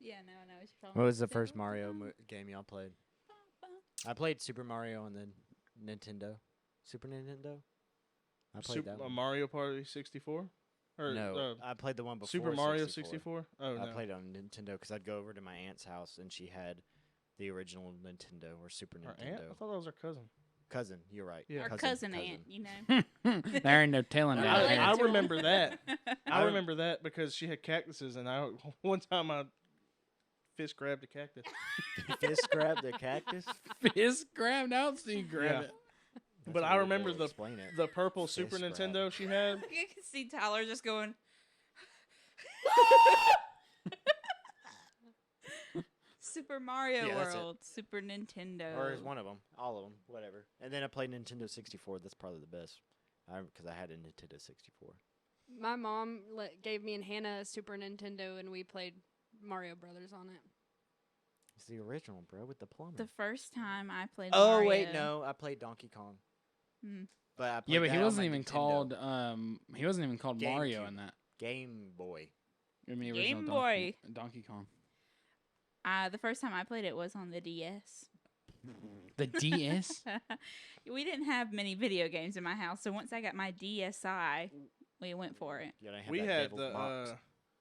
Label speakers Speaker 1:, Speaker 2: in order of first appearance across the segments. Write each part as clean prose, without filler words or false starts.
Speaker 1: Yeah, no, I know what you're talking
Speaker 2: What was the first Mario game y'all played? I played Super Mario on the Nintendo. Super Nintendo? I played that one.
Speaker 3: Mario Party 64? Or,
Speaker 2: No, I played the one before
Speaker 3: Super Mario
Speaker 2: 64.
Speaker 3: 64? Oh, no.
Speaker 2: I played it on Nintendo because I'd go over to my aunt's house and she had the original Nintendo or Super
Speaker 3: Our
Speaker 2: Nintendo.
Speaker 3: aunt? I thought that was our cousin.
Speaker 2: Cousin, you're right.
Speaker 3: Yeah.
Speaker 1: Our cousin aunt, you know.
Speaker 4: There ain't no telling
Speaker 1: We're
Speaker 4: that.
Speaker 1: related
Speaker 3: I
Speaker 1: to
Speaker 3: remember
Speaker 1: him.
Speaker 3: that. I remember that because she had cactuses, and one time I fist grabbed a cactus.
Speaker 2: Fist grab the cactus?
Speaker 4: Fist grabbed out, so you grab
Speaker 3: Yeah.
Speaker 4: it.
Speaker 2: That's
Speaker 3: But
Speaker 2: a
Speaker 3: I
Speaker 2: weird way
Speaker 3: remember
Speaker 2: to explain it.
Speaker 3: the purple
Speaker 2: Fist
Speaker 3: Super
Speaker 2: grab.
Speaker 3: Nintendo she had.
Speaker 1: I can see Tyler just going. Super Mario
Speaker 2: Yeah, that's it.
Speaker 1: World, Super Nintendo.
Speaker 2: Or is one of them. All of them. Whatever. And then I played Nintendo 64. That's probably the best. Because I had a Nintendo 64.
Speaker 5: My mom gave me and Hannah a Super Nintendo, and we played Mario Brothers on it.
Speaker 2: It's the original, bro, with the plumber.
Speaker 1: The first time I played
Speaker 2: Oh,
Speaker 1: Mario.
Speaker 2: wait, no. I played Donkey Kong.
Speaker 1: Hmm.
Speaker 2: But I played
Speaker 4: Yeah, but
Speaker 2: that
Speaker 4: he
Speaker 2: on
Speaker 4: wasn't
Speaker 2: my
Speaker 4: even
Speaker 2: Nintendo.
Speaker 4: called. He wasn't even called Mario
Speaker 2: GameCube.
Speaker 4: in that.
Speaker 2: Game Boy.
Speaker 4: In the
Speaker 1: Game
Speaker 4: original
Speaker 1: Boy.
Speaker 4: Donkey Kong.
Speaker 1: The first time I played it was on the DS.
Speaker 4: The DS.
Speaker 1: We didn't have many video games in my house, so once I got my DSi, we went for it.
Speaker 2: Yeah, I
Speaker 3: We
Speaker 2: that
Speaker 3: had
Speaker 2: devil's
Speaker 3: the
Speaker 2: box.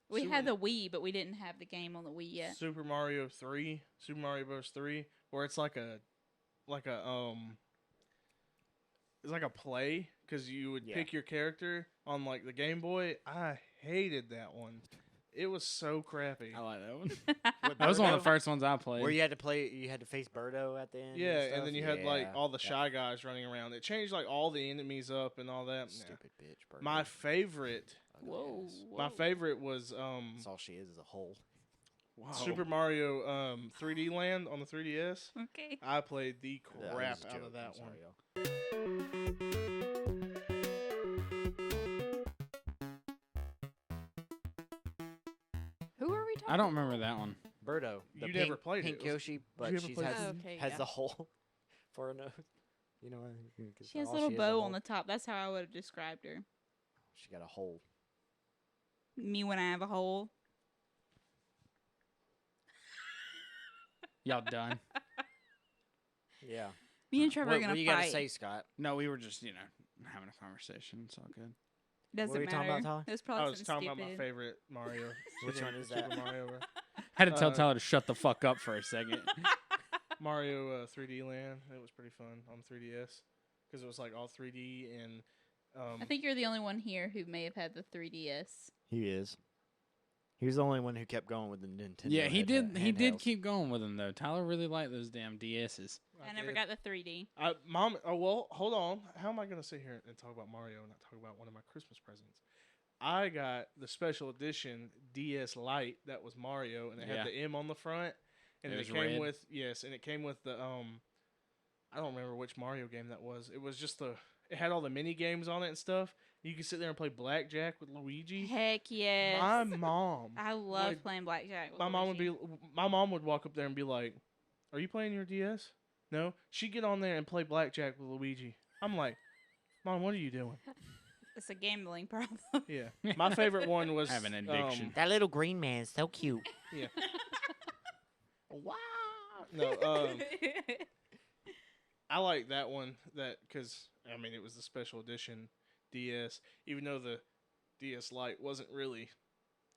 Speaker 1: We
Speaker 3: Super-
Speaker 1: had the Wii, but we didn't have the game on the Wii yet.
Speaker 3: Super Mario 3, Super Mario Bros. 3, where it's like a it's like a play because you would
Speaker 2: Yeah.
Speaker 3: pick your character on like the Game Boy. I hated that one. It was so crappy.
Speaker 4: I like that one.
Speaker 2: With
Speaker 4: That was one of
Speaker 2: Birdo,
Speaker 4: the first ones I played.
Speaker 2: Where you had to face Birdo at the end.
Speaker 3: Yeah,
Speaker 2: and,
Speaker 3: and then you had like
Speaker 2: Yeah.
Speaker 3: all the
Speaker 2: That
Speaker 3: Shy Guys running around. It changed like all the enemies up and all that. Nah.
Speaker 2: Stupid bitch, Birdo.
Speaker 3: My favorite,
Speaker 2: Ugly
Speaker 1: Whoa,
Speaker 2: ass.
Speaker 1: whoa.
Speaker 3: my favorite was
Speaker 2: That's all she is a hole.
Speaker 3: Super Mario 3D Land on the 3DS.
Speaker 1: Okay.
Speaker 3: I played the
Speaker 2: Yeah, I was
Speaker 3: crap
Speaker 2: just
Speaker 3: out of
Speaker 2: joking,
Speaker 3: that
Speaker 2: I'm
Speaker 3: one.
Speaker 2: sorry, y'all.
Speaker 5: Who are we talking
Speaker 4: I don't remember that one.
Speaker 2: Birdo. The
Speaker 3: You
Speaker 2: pink,
Speaker 3: never played
Speaker 2: pink
Speaker 3: it. Was-
Speaker 2: Yoshi, but
Speaker 3: you ever
Speaker 2: she
Speaker 3: play
Speaker 2: has,
Speaker 3: it?
Speaker 5: Oh, okay,
Speaker 2: has
Speaker 5: yeah.
Speaker 2: the hole for a nose. You know, 'cause
Speaker 1: She has a
Speaker 2: all
Speaker 1: little
Speaker 2: is
Speaker 1: bow
Speaker 2: hole.
Speaker 1: on the top. That's how I would have described her.
Speaker 2: She got a hole.
Speaker 1: Me when I have a hole.
Speaker 4: Y'all done?
Speaker 2: Yeah.
Speaker 1: Me and Trevor are
Speaker 2: What
Speaker 1: gonna
Speaker 2: you
Speaker 1: fight.
Speaker 2: gotta say, Scott?
Speaker 4: No, we were just having a conversation. It's all good.
Speaker 1: Doesn't
Speaker 2: What were you
Speaker 1: matter.
Speaker 2: talking about, Tyler?
Speaker 1: It was probably
Speaker 3: I was
Speaker 1: something
Speaker 3: talking
Speaker 1: stupid.
Speaker 3: about my favorite Mario.
Speaker 2: Which
Speaker 3: Super-
Speaker 2: one is
Speaker 3: Super
Speaker 2: that?
Speaker 3: Mario.
Speaker 4: Had to tell
Speaker 3: Uh,
Speaker 4: Tyler to shut the fuck up for a second.
Speaker 3: Mario 3D Land. It was pretty fun on 3DS because it was like all 3D and.
Speaker 1: I think you're the only one here who may have had the 3DS.
Speaker 2: He is. He was the only one who kept going with the Nintendo.
Speaker 4: Yeah, he did. He did
Speaker 2: handhelds.
Speaker 4: keep going with them though. Tyler really liked those damn DSs.
Speaker 1: I never
Speaker 3: did.
Speaker 1: got the 3D.
Speaker 3: Mom. Oh well, hold on. How am I gonna sit here and talk about Mario and not talk about one of my Christmas presents? I got the special edition DS Lite that was Mario, and it
Speaker 4: Yeah.
Speaker 3: had the M on the front, and
Speaker 4: It
Speaker 3: it
Speaker 4: was
Speaker 3: came
Speaker 4: red.
Speaker 3: with and it came with the I don't remember which Mario game that was. It was just it had all the mini games on it and stuff. You could sit there and play blackjack with Luigi.
Speaker 1: Heck yes.
Speaker 3: My mom.
Speaker 1: I love
Speaker 3: would-
Speaker 1: playing blackjack. With
Speaker 3: My mom would
Speaker 1: Luigi.
Speaker 3: be. My mom would walk up there and be like, "Are you playing your DS?" No. She'd get on there and play blackjack with Luigi. I'm like, "Mom, what are you doing?"
Speaker 1: It's a gambling problem.
Speaker 3: Yeah. My favorite one was
Speaker 4: I have an addiction.
Speaker 2: That little green man is so cute.
Speaker 3: Wow. No. I like that one. Because I mean it was the special edition DS. Even though the DS Lite wasn't really.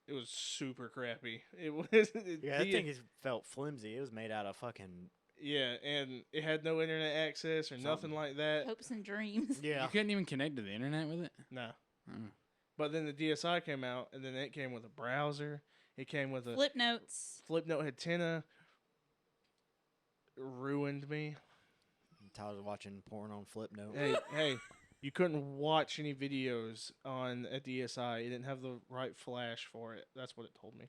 Speaker 3: It was super crappy. It was.
Speaker 2: Yeah, that thing felt flimsy. It was made out of fucking.
Speaker 3: Yeah, and it had no internet access or nothing
Speaker 2: Something.
Speaker 3: like that.
Speaker 1: Hopes and dreams.
Speaker 2: Yeah.
Speaker 4: You couldn't even connect to the internet with it.
Speaker 3: No.
Speaker 4: Oh.
Speaker 3: But then the DSi came out, and then it came with a browser. It came with a
Speaker 1: Flip notes.
Speaker 3: Flipnote antenna. Ruined me.
Speaker 2: Tyler's watching porn on Flipnote.
Speaker 3: Hey, you couldn't watch any videos on a DSi. It didn't have the right flash for it. That's what it told me.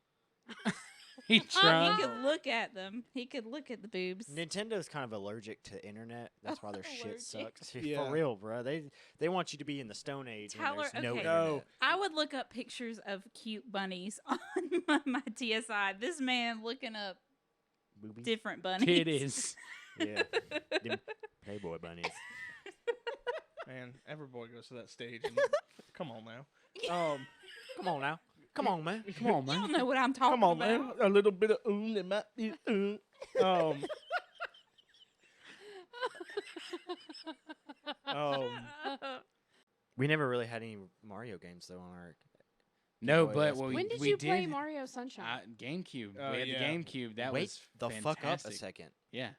Speaker 4: He
Speaker 1: Oh,
Speaker 4: tried.
Speaker 1: he could look at them. He could look at the boobs.
Speaker 2: Nintendo's kind of allergic to internet. That's why their shit
Speaker 1: Allergic.
Speaker 2: sucks.
Speaker 3: Yeah.
Speaker 2: For real, bro. They want you to be in the Stone Age.
Speaker 1: Tyler,
Speaker 2: when there's no
Speaker 1: okay.
Speaker 2: internet.
Speaker 3: No.
Speaker 1: I would look up pictures of cute bunnies on my TSI. This man looking up
Speaker 2: Boobies?
Speaker 1: different bunnies.
Speaker 4: Titties.
Speaker 2: Yeah. Them Playboy bunnies.
Speaker 3: Man, every boy goes to that stage. And, come on now.
Speaker 2: Come on now. Come on, man.
Speaker 4: Come on,
Speaker 1: You
Speaker 4: man.
Speaker 1: don't know what I'm talking
Speaker 3: Come on,
Speaker 1: about.
Speaker 3: man. A little bit of it might be um,
Speaker 2: We never really had any Mario games though on our.
Speaker 4: No,
Speaker 2: Boy,
Speaker 4: but
Speaker 2: that's
Speaker 4: well,
Speaker 2: big.
Speaker 5: When did
Speaker 4: we
Speaker 5: you play
Speaker 4: did,
Speaker 5: Mario Sunshine?
Speaker 4: GameCube.
Speaker 3: Oh,
Speaker 4: We had
Speaker 3: yeah.
Speaker 4: the GameCube. That
Speaker 2: Wait
Speaker 4: was
Speaker 2: the
Speaker 4: fantastic.
Speaker 2: fuck up a second.
Speaker 4: Yeah.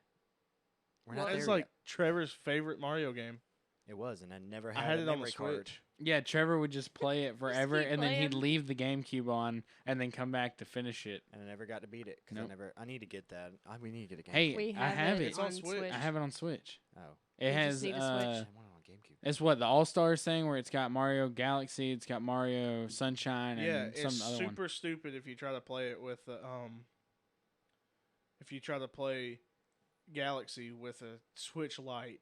Speaker 2: We're
Speaker 5: Well,
Speaker 2: not
Speaker 3: that's
Speaker 2: there
Speaker 3: like
Speaker 2: yet.
Speaker 3: Trevor's favorite Mario game.
Speaker 2: It was, and I never
Speaker 3: I
Speaker 2: had,
Speaker 3: had
Speaker 2: a
Speaker 3: it on the
Speaker 2: memory card.
Speaker 3: Switch.
Speaker 4: Yeah, Trevor would just play it forever,
Speaker 1: keep
Speaker 4: and then he'd
Speaker 1: playing.
Speaker 4: leave the GameCube on, and then come back to finish it.
Speaker 2: And I never got to beat it because
Speaker 4: Nope.
Speaker 2: I need to get that. We need to get a game.
Speaker 4: Hey,
Speaker 5: We
Speaker 4: I have it.
Speaker 3: It's on
Speaker 5: on
Speaker 3: Switch.
Speaker 5: Switch.
Speaker 4: I have it on Switch.
Speaker 2: Oh,
Speaker 4: It
Speaker 5: You just
Speaker 4: has.
Speaker 5: need a Switch.
Speaker 2: I want it on GameCube.
Speaker 4: It's what the All Stars thing, where it's got Mario Galaxy, it's got Mario Sunshine,
Speaker 3: Yeah,
Speaker 4: and
Speaker 3: it's
Speaker 4: some other one.
Speaker 3: super stupid if you try to play it with if you try to play Galaxy with a Switch Lite,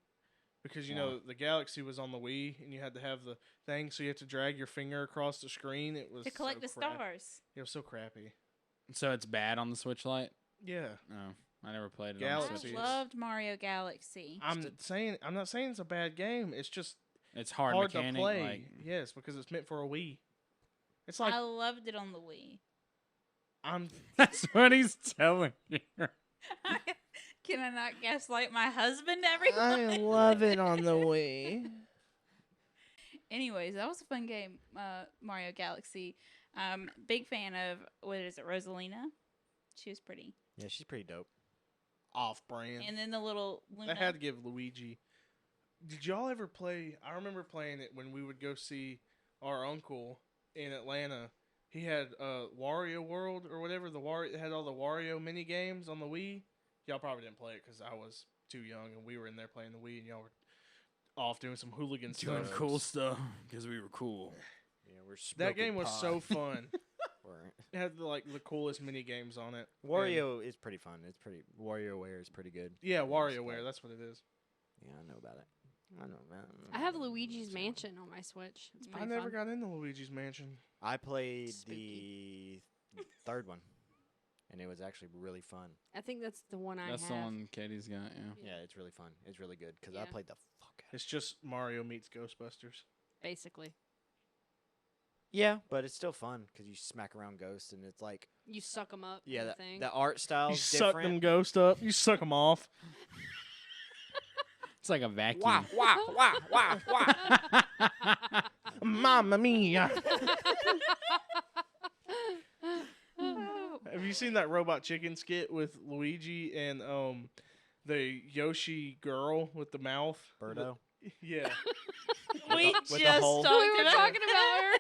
Speaker 3: because you know the Galaxy was on the Wii and you had to have the thing, so you have to drag your finger across the screen. It was
Speaker 1: To collect
Speaker 3: so
Speaker 1: the
Speaker 3: crap.
Speaker 1: stars.
Speaker 3: It was so crappy.
Speaker 4: So it's bad on the Switch Lite.
Speaker 3: Yeah,
Speaker 4: No, I never played it
Speaker 3: Galaxy
Speaker 4: on the
Speaker 1: I
Speaker 4: Switch.
Speaker 1: loved Mario Galaxy.
Speaker 3: I'm not saying it's a bad game. It's just
Speaker 4: It's hard,
Speaker 3: hard
Speaker 4: mechanic.
Speaker 3: to play.
Speaker 4: Like,
Speaker 3: Yes, because it's meant for a Wii. It's like
Speaker 1: I loved it on the Wii.
Speaker 3: I'm
Speaker 4: that's what he's telling you.
Speaker 1: Can I not gaslight my husband every
Speaker 3: I love it on the Wii.
Speaker 1: Anyways, that was a fun game, Mario Galaxy. Big fan of, what is it, Rosalina? She was pretty.
Speaker 2: Yeah, she's pretty dope.
Speaker 3: Off brand.
Speaker 1: And then the little Luna.
Speaker 3: I had to give Luigi. Did y'all ever play? I remember playing it when we would go see our uncle in Atlanta. He had Wario World or whatever. It had all the Wario mini games on the Wii. Y'all probably didn't play it because I was too young and we were in there playing the Wii and y'all were off doing some hooligan
Speaker 4: Doing
Speaker 3: stuff.
Speaker 4: cool stuff because we were cool.
Speaker 2: Yeah, we're
Speaker 3: That game was so fun.
Speaker 2: We're-
Speaker 3: It had the coolest mini games on it. And-
Speaker 2: Wario is pretty fun. It's pretty. WarioWare is pretty good.
Speaker 3: yeah,
Speaker 2: Just
Speaker 3: WarioWare.
Speaker 2: like-
Speaker 3: That's what it is.
Speaker 2: Yeah, I know about it. I know about it.
Speaker 5: I have Luigi's Mansion on my Switch. It's
Speaker 3: I
Speaker 5: pretty
Speaker 3: never
Speaker 5: fun.
Speaker 3: got into Luigi's Mansion.
Speaker 2: I played
Speaker 5: Spooky.
Speaker 2: the third one, and it was actually really fun.
Speaker 5: I think that's the one I
Speaker 4: That's
Speaker 5: have.
Speaker 4: the one Katie's got. Yeah.
Speaker 2: Yeah, it's really fun. It's really good because I
Speaker 5: Yeah.
Speaker 2: played the fuck out.
Speaker 3: It's just Mario meets Ghostbusters.
Speaker 5: Basically,
Speaker 2: Yeah, but it's still fun because you smack around ghosts, and it's like
Speaker 5: you suck them up.
Speaker 2: yeah,
Speaker 5: in the
Speaker 2: the,
Speaker 5: thing.
Speaker 2: the art
Speaker 3: You
Speaker 2: style's
Speaker 3: suck them
Speaker 2: different.
Speaker 3: ghosts up. You suck them off.
Speaker 4: It's like a vacuum.
Speaker 2: Wah wah wah wah wah.
Speaker 3: Mamma mia!
Speaker 1: Oh,
Speaker 3: Have you seen that Robot Chicken skit with Luigi and the Yoshi girl with the mouth?
Speaker 2: Birdo.
Speaker 3: Yeah.
Speaker 1: we
Speaker 2: with the
Speaker 1: just
Speaker 2: hole.
Speaker 1: talked
Speaker 5: we were
Speaker 1: about
Speaker 5: talking about her.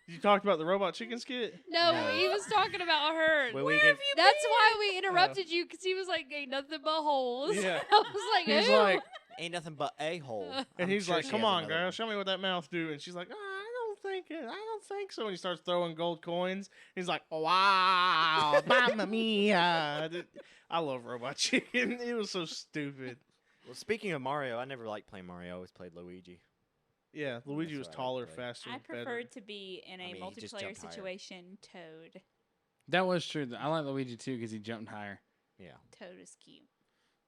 Speaker 3: You talked about the Robot Chicken skit?
Speaker 5: No,
Speaker 2: No.
Speaker 5: he was talking about her.
Speaker 2: Where
Speaker 1: Where
Speaker 2: we
Speaker 1: have
Speaker 2: can,
Speaker 1: you
Speaker 5: That's
Speaker 1: been?
Speaker 5: why we interrupted you because he was like, "Ain't nothing but holes."
Speaker 3: Yeah.
Speaker 5: I was like,
Speaker 3: He's
Speaker 5: "Ooh."
Speaker 3: like,
Speaker 2: ain't nothing but a hole.
Speaker 3: and
Speaker 2: I'm
Speaker 3: he's
Speaker 2: sure
Speaker 3: like,
Speaker 2: she
Speaker 3: "Come
Speaker 2: has
Speaker 3: on,
Speaker 2: another
Speaker 3: girl,
Speaker 2: one.
Speaker 3: show me what that mouth do." And she's like, I don't think so. And he starts throwing gold coins. He's like, "Wow, mamma mia!" I love Robot Chicken. It was so stupid.
Speaker 2: Well, speaking of Mario, I never liked playing Mario. I always played Luigi.
Speaker 3: Yeah, Luigi was
Speaker 2: That's what I
Speaker 3: taller,
Speaker 2: would play.
Speaker 3: faster,
Speaker 1: I
Speaker 3: better.
Speaker 1: preferred to be in a
Speaker 2: I mean, he just
Speaker 1: multiplayer
Speaker 2: jumped higher.
Speaker 1: situation. Toad.
Speaker 4: That was true. I like Luigi too because he jumped higher.
Speaker 2: Yeah.
Speaker 1: Toad is cute.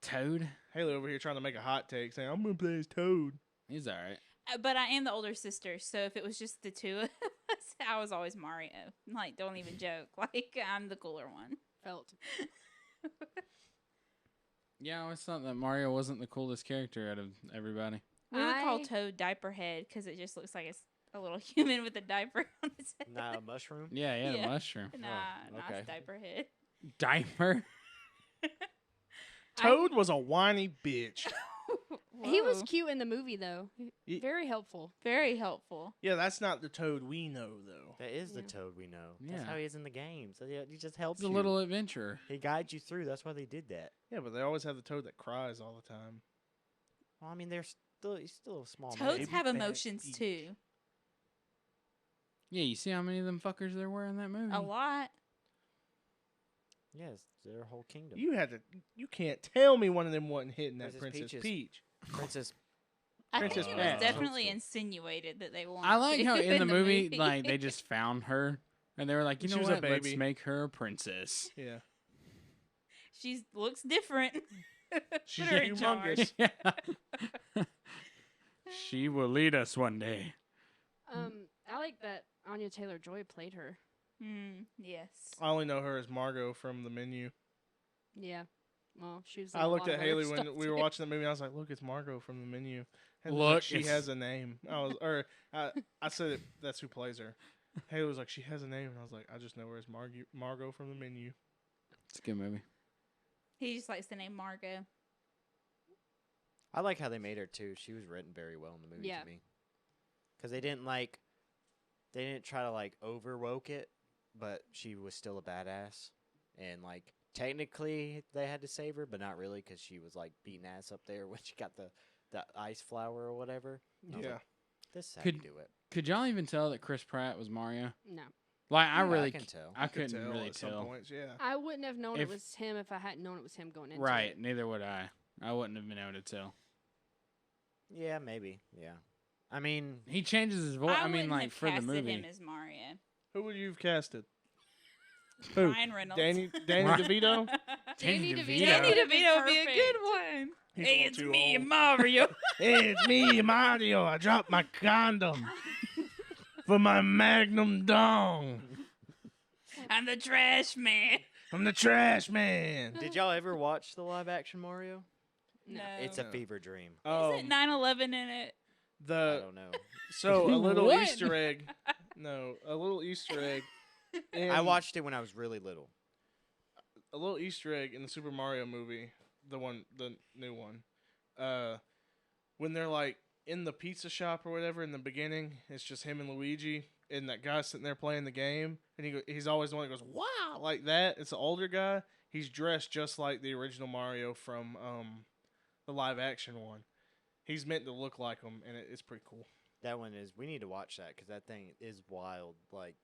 Speaker 4: Toad,
Speaker 3: Haley over here trying to make a hot take, saying, "I'm gonna play as Toad."
Speaker 4: he's all right.
Speaker 1: But I am the older sister, so if it was just the two of us, I was always Mario. Like, don't even joke. Like, I'm the cooler one.
Speaker 5: Felt.
Speaker 4: Yeah, I always thought that Mario wasn't the coolest character out of everybody.
Speaker 1: We would call
Speaker 5: I-
Speaker 1: Toad Diaper Head because it just looks like it's a little human with a diaper on its head.
Speaker 2: Nah, a mushroom.
Speaker 4: Yeah, yeah,
Speaker 1: Yeah.
Speaker 4: the mushroom.
Speaker 1: Nah,
Speaker 2: Oh,
Speaker 1: not
Speaker 2: okay.
Speaker 1: Diaper Head.
Speaker 4: Diaper.
Speaker 3: Toad was a whiny bitch.
Speaker 5: He was
Speaker 1: Whoa.
Speaker 5: cute in the movie though.
Speaker 3: Ye-
Speaker 5: Very helpful.
Speaker 1: Very helpful.
Speaker 3: Yeah, that's not the Toad we know, though.
Speaker 2: That is the
Speaker 5: Yeah.
Speaker 2: Toad we know.
Speaker 4: Yeah.
Speaker 2: That's how he is in the game. So yeah, he just helps
Speaker 4: He's a
Speaker 2: you.
Speaker 4: little adventurer.
Speaker 2: He guides you through. That's why they did that.
Speaker 3: Yeah, but they always have the Toad that cries all the time.
Speaker 2: Well, I mean, he's still a small man.
Speaker 1: Toads
Speaker 3: maybe
Speaker 1: have
Speaker 3: they have
Speaker 1: emotions
Speaker 3: each.
Speaker 1: too.
Speaker 4: Yeah, you see how many of them fuckers there were in that movie?
Speaker 1: A lot.
Speaker 2: Yes, their whole kingdom.
Speaker 3: You can't tell me one of them wasn't hitting that
Speaker 2: Princess
Speaker 3: Princess
Speaker 2: Peach
Speaker 3: Peach.
Speaker 2: Princess.
Speaker 1: I
Speaker 3: Princess
Speaker 1: think it was
Speaker 3: Peach.
Speaker 1: definitely
Speaker 2: Hope so.
Speaker 1: insinuated that they wanted.
Speaker 4: I like
Speaker 1: to
Speaker 4: how in the movie,
Speaker 1: movie.
Speaker 4: like they just found her and they were like, you
Speaker 3: She
Speaker 4: know
Speaker 3: was a
Speaker 4: what? Let's
Speaker 3: baby.
Speaker 4: make her a princess.
Speaker 3: Yeah.
Speaker 1: she looks different.
Speaker 3: She's
Speaker 1: Put her in charge.
Speaker 3: humongous.
Speaker 4: She will lead us one day.
Speaker 5: I like that Anya Taylor-Joy played her.
Speaker 1: Yes.
Speaker 3: I only know her as Margot from the menu.
Speaker 5: Yeah. Well, she was. In
Speaker 3: I
Speaker 5: a
Speaker 3: looked
Speaker 5: lot
Speaker 3: at
Speaker 5: of
Speaker 3: Haley
Speaker 5: other
Speaker 3: when
Speaker 5: stuff,
Speaker 3: we were
Speaker 5: too.
Speaker 3: watching the movie. I was like, "Look, it's Margot from the menu." And
Speaker 4: Look,
Speaker 3: like, she
Speaker 4: it's-
Speaker 3: has a name. I said it, that's who plays her. Haley was like, "She has a name," and I was like, "I just know her as Margot from the menu."
Speaker 4: It's a good movie.
Speaker 1: He just likes the name Margot.
Speaker 2: I like how they made her too. She was written very well in the movie
Speaker 5: Yeah.
Speaker 2: to me. Because they didn't try to like overwoke it, but she was still a badass. And like technically they had to save her, but not really because she was like beating ass up there when she got the ice flower or whatever. I was
Speaker 3: Yeah.
Speaker 2: like, this is how
Speaker 4: Could-
Speaker 2: you do it.
Speaker 4: Could y'all even tell that Chris Pratt was Mario?
Speaker 5: No,
Speaker 4: Like, I
Speaker 2: Yeah,
Speaker 4: really,
Speaker 2: I can tell.
Speaker 4: I
Speaker 3: Could
Speaker 4: couldn't
Speaker 3: tell
Speaker 4: really
Speaker 3: at some
Speaker 4: tell.
Speaker 3: points. Yeah.
Speaker 5: I wouldn't have known
Speaker 4: If-
Speaker 5: it was him if I hadn't known it was him going into
Speaker 4: Right,
Speaker 5: it.
Speaker 4: neither would I. I wouldn't have been able to tell.
Speaker 2: Yeah, maybe. Yeah. I mean,
Speaker 4: He changes his voice. I mean,
Speaker 1: wouldn't
Speaker 4: like
Speaker 1: have
Speaker 4: for the
Speaker 1: casted
Speaker 4: movie.
Speaker 1: him as Mario.
Speaker 3: Who would you have casted? Who?
Speaker 1: Ryan Reynolds.
Speaker 3: Danny
Speaker 4: Right.
Speaker 3: DeVito.
Speaker 4: Danny
Speaker 5: DeVito.
Speaker 4: DeVito.
Speaker 1: Danny
Speaker 5: would've been
Speaker 1: DeVito would be a good
Speaker 5: perfect.
Speaker 1: one.
Speaker 3: He's
Speaker 1: Hey,
Speaker 3: a
Speaker 1: it's
Speaker 3: little too
Speaker 1: me,
Speaker 3: old.
Speaker 1: Mario.
Speaker 3: Hey, it's me, Mario. I dropped my condom for my Magnum dong.
Speaker 1: I'm the trash man.
Speaker 3: I'm the trash man.
Speaker 2: did y'all ever watch the live action Mario?
Speaker 5: No.
Speaker 2: It's a
Speaker 3: No.
Speaker 2: fever dream.
Speaker 1: Isn't 9/11 in it?
Speaker 2: I
Speaker 3: The
Speaker 2: don't know.
Speaker 3: so a little
Speaker 4: What?
Speaker 3: Easter egg. No, a little Easter egg.
Speaker 2: I
Speaker 3: in-
Speaker 2: watched it when I was really little.
Speaker 3: a little Easter egg in the Super Mario movie, the new one. When they're like in the pizza shop or whatever in the beginning, it's just him and Luigi, and that guy sitting there playing the game, and he's always the one that goes wow like that. It's an older guy. He's dressed just like the original Mario from the live action one. He's meant to look like him, and it's pretty cool.
Speaker 2: That one is. We need to watch that because that thing is wild. Like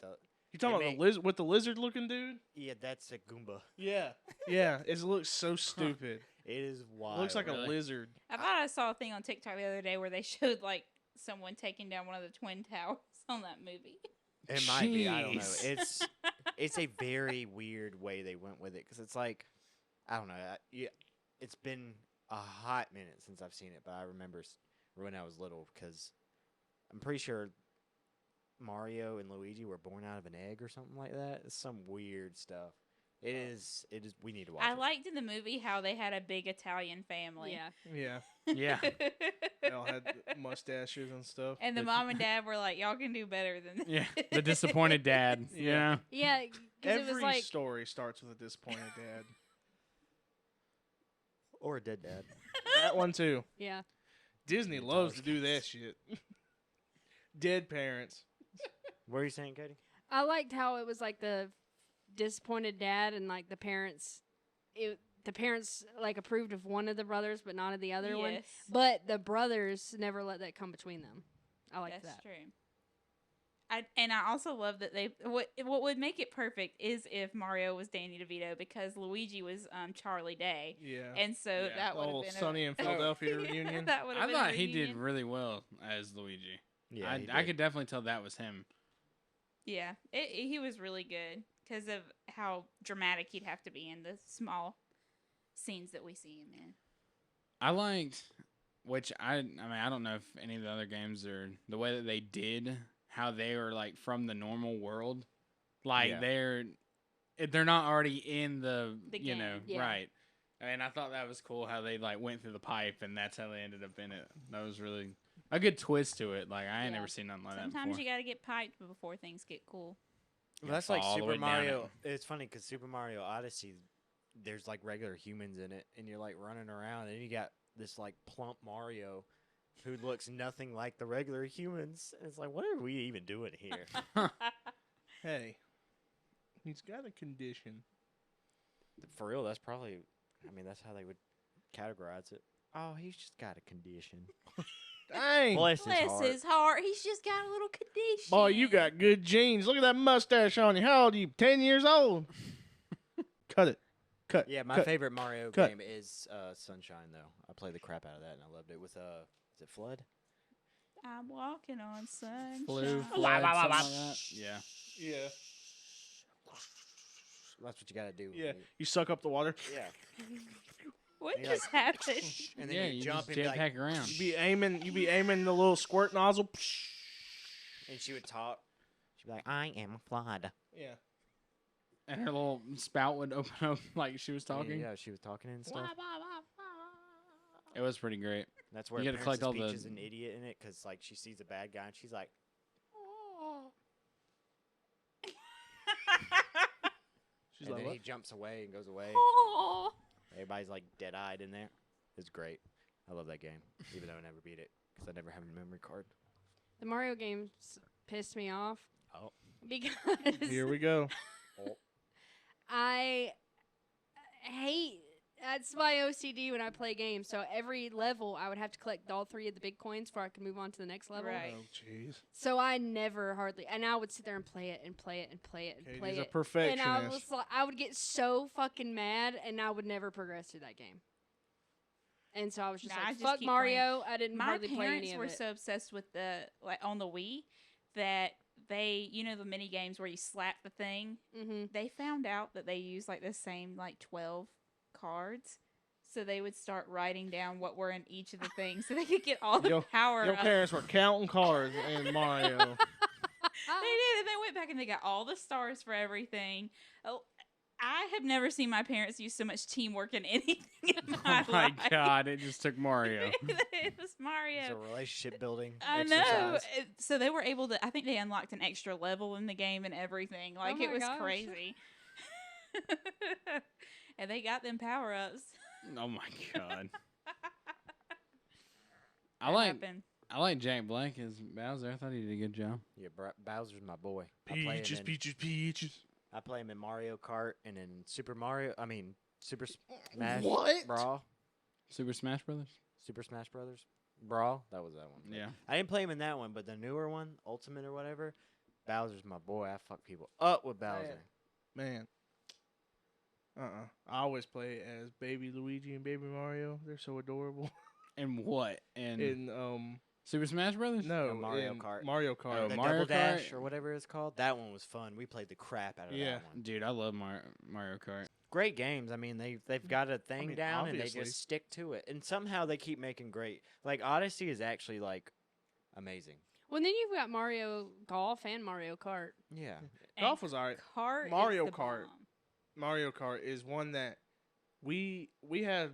Speaker 3: You talking
Speaker 2: It
Speaker 3: about the with the lizard looking dude?
Speaker 2: yeah, that's a Goomba.
Speaker 3: Yeah, yeah. It looks so stupid.
Speaker 2: It is wild.
Speaker 3: It looks like
Speaker 4: really.
Speaker 3: a lizard.
Speaker 1: I thought I saw a thing on TikTok the other day where they showed like someone taking down one of the twin towers on that movie.
Speaker 2: It might be. I don't know.
Speaker 4: Jeez.
Speaker 2: It's a very weird way they went with it because it's like I don't know. Yeah, it's been a hot minute since I've seen it, but I remember when I was little because I'm pretty sure Mario and Luigi were born out of an egg or something like that. It's some weird stuff. It is. It is. We need to watch
Speaker 1: I
Speaker 2: it.
Speaker 1: liked in the movie how they had a big Italian family.
Speaker 5: Yeah.
Speaker 3: Yeah,
Speaker 4: Yeah.
Speaker 3: they all had mustaches and stuff.
Speaker 1: And the mom and dad were like, "Y'all can do better than this."
Speaker 4: Yeah. The disappointed dad.
Speaker 3: Yeah.
Speaker 4: You know?
Speaker 5: Yeah, because it was
Speaker 3: Every
Speaker 5: like
Speaker 3: story starts with a disappointed dad.
Speaker 2: Or a dead dad.
Speaker 3: That one too.
Speaker 5: yeah.
Speaker 3: Disney
Speaker 2: It's
Speaker 3: loves
Speaker 2: always
Speaker 3: to do that shit. Dead parents.
Speaker 2: What are you saying, Katie?
Speaker 5: I liked how it was like the disappointed dad and like the parents. The parents like approved of one of the brothers, but not of the other one.
Speaker 1: Yes,
Speaker 5: But the brothers never let that come between them. I like
Speaker 1: that's
Speaker 5: that.
Speaker 1: true. I also love that what would make it perfect is if Mario was Danny DeVito because Luigi was Charlie Day,
Speaker 3: Yeah.
Speaker 1: and so
Speaker 4: Yeah.
Speaker 1: that
Speaker 3: The
Speaker 1: would have
Speaker 3: whole
Speaker 1: been
Speaker 3: Sunny in Philadelphia reunion.
Speaker 1: That would have
Speaker 4: I
Speaker 1: been a
Speaker 4: thought he did
Speaker 1: reunion.
Speaker 4: really well as Luigi.
Speaker 2: Yeah,
Speaker 4: I could definitely tell that was him.
Speaker 1: Yeah, he was really good because of how dramatic he'd have to be in the small scenes that we see him in.
Speaker 4: I liked, which I mean, I don't know if any of the other games are the way that they did how they were like from the normal world, like
Speaker 2: Yeah.
Speaker 4: they're not already in the
Speaker 1: The
Speaker 4: you know
Speaker 1: game.
Speaker 5: Yeah.
Speaker 4: right. And I thought that was cool how they like went through the pipe and that's how they ended up in it. That was really a good twist to it. Like I ain't
Speaker 5: Yeah.
Speaker 4: never seen nothing like that
Speaker 1: Sometimes
Speaker 4: before.
Speaker 1: you got to get piped before things get cool.
Speaker 2: Well, that's like
Speaker 4: Fall all the way
Speaker 2: Super
Speaker 4: down it.
Speaker 2: Mario. It's funny because Super Mario Odyssey, there's like regular humans in it, and you're like running around, and you got this like plump Mario who looks nothing like the regular humans. And it's like, what are we even doing here?
Speaker 3: Hey, he's got a condition.
Speaker 2: For real, that's probably. I mean, that's how they would categorize it. Oh, he's just got a condition.
Speaker 3: Dang.
Speaker 2: Bless his
Speaker 1: Bless
Speaker 2: heart.
Speaker 1: his heart. He's just got a little condition.
Speaker 3: Boy, you got good genes. Look at that mustache on you. How old are you? 10 years old? Cut it. Cut.
Speaker 2: Yeah, my
Speaker 3: cut.
Speaker 2: favorite Mario
Speaker 3: Cut.
Speaker 2: game is Sunshine, though. I played the crap out of that, and I loved it with is it Flood?
Speaker 1: I'm walking on sunshine.
Speaker 4: Flu,
Speaker 3: Wah,
Speaker 4: flood,
Speaker 3: wah, wah,
Speaker 4: something
Speaker 3: wah.
Speaker 4: like that. Yeah.
Speaker 3: Yeah.
Speaker 2: That's what you got to do.
Speaker 3: Yeah. You suck up the water.
Speaker 2: Yeah.
Speaker 1: What
Speaker 2: Yeah.
Speaker 1: just happened?
Speaker 2: And then
Speaker 4: Yeah,
Speaker 2: you
Speaker 4: you
Speaker 2: jump
Speaker 4: just
Speaker 2: and be like,
Speaker 4: jetpack around.
Speaker 3: You be aiming the little squirt nozzle.
Speaker 2: and she would talk. She'd be like, "I am flawed."
Speaker 3: Yeah.
Speaker 4: And her little spout would open up like she was talking.
Speaker 2: Yeah, she was talking and stuff.
Speaker 4: It was pretty great.
Speaker 2: That's where
Speaker 4: You gotta collect
Speaker 2: Princess
Speaker 4: all
Speaker 2: Peach
Speaker 4: the-
Speaker 2: is an idiot in it because like she sees a bad guy and she's like,
Speaker 3: She's
Speaker 2: and
Speaker 3: like,
Speaker 2: then
Speaker 3: what?
Speaker 2: he jumps away and goes away. Everybody's like dead-eyed in there. It's great. I love that game, even though I never beat it because I never have a memory card.
Speaker 5: The Mario games pissed me off.
Speaker 2: Oh.
Speaker 5: Because
Speaker 3: Here we go.
Speaker 5: I hate. That's my OCD when I play games. So every level, I would have to collect all 3 of the big coins before I could move on to the next level.
Speaker 1: Right.
Speaker 3: Oh, jeez.
Speaker 5: So I never hardly, and I would sit there and play it and play it and play it and play
Speaker 3: Katie's a
Speaker 5: it. And
Speaker 3: perfectionist.
Speaker 5: I was like, I would get so fucking mad, and I would never progress through that game. And so I was just
Speaker 1: Nah, I
Speaker 5: like,
Speaker 1: just
Speaker 5: "Fuck
Speaker 1: keep
Speaker 5: Mario!" I didn't
Speaker 1: My
Speaker 5: hardly play any
Speaker 1: parents
Speaker 5: of
Speaker 1: were
Speaker 5: it.
Speaker 1: so obsessed with the on the Wii that they, the mini games where you slap the thing.
Speaker 5: Mm-hmm.
Speaker 1: They found out that they used like the same 12 cards. So they would start writing down what were in each of the things so they could get all the power
Speaker 3: Your
Speaker 1: up.
Speaker 3: parents were counting cards in Mario.
Speaker 1: They did, and they went back and they got all the stars for everything. Oh, I have never seen my parents use so much teamwork in anything in my
Speaker 4: Oh my
Speaker 1: life.
Speaker 4: god! It just took Mario.
Speaker 1: It was
Speaker 2: It's a
Speaker 1: Mario.
Speaker 2: relationship building
Speaker 1: I know.
Speaker 2: exercise.
Speaker 1: So they were able to. I think they unlocked an extra level in the game and everything. Like
Speaker 5: my
Speaker 1: it was
Speaker 5: gosh.
Speaker 1: crazy. And they got them power ups.
Speaker 4: Oh my god! I like Jack Black as Bowser. I thought he did a good job.
Speaker 2: Yeah, Bowser's my boy. I play him in-
Speaker 3: Peaches.
Speaker 2: I play him in Mario Kart and in Super Smash
Speaker 3: What?
Speaker 2: Brawl.
Speaker 4: Super Smash Brothers.
Speaker 2: Super Smash Brothers Brawl. That was that one.
Speaker 4: Yeah.
Speaker 2: I didn't play him in that one, but the newer one, Ultimate or whatever, Bowser's my boy. I fuck people up with Bowser.
Speaker 3: Man. I always play as Baby Luigi and Baby Mario. They're so adorable.
Speaker 4: And what? And
Speaker 3: In
Speaker 4: Super Smash Brothers.
Speaker 3: no,
Speaker 2: Mario
Speaker 3: in
Speaker 2: Kart.
Speaker 3: Mario Kart.
Speaker 4: Oh,
Speaker 2: The
Speaker 4: Mario
Speaker 2: Double Dash
Speaker 4: Kart?
Speaker 2: or whatever it's called. That one was fun. We played the crap out of
Speaker 3: Yeah.
Speaker 2: that one.
Speaker 4: Dude, I love Mario Kart.
Speaker 2: Great games. I mean, they've got a thing
Speaker 3: mean,
Speaker 2: down and they
Speaker 3: obviously.
Speaker 2: just stick to it. And somehow they keep making great. Like Odyssey is actually like amazing.
Speaker 5: Well, then you've got Mario Golf and Mario Kart.
Speaker 2: Yeah.
Speaker 3: Golf was alright.
Speaker 1: Kart.
Speaker 3: Mario
Speaker 1: is the
Speaker 3: Kart.
Speaker 1: bomb.
Speaker 3: Mario Kart is one that we had.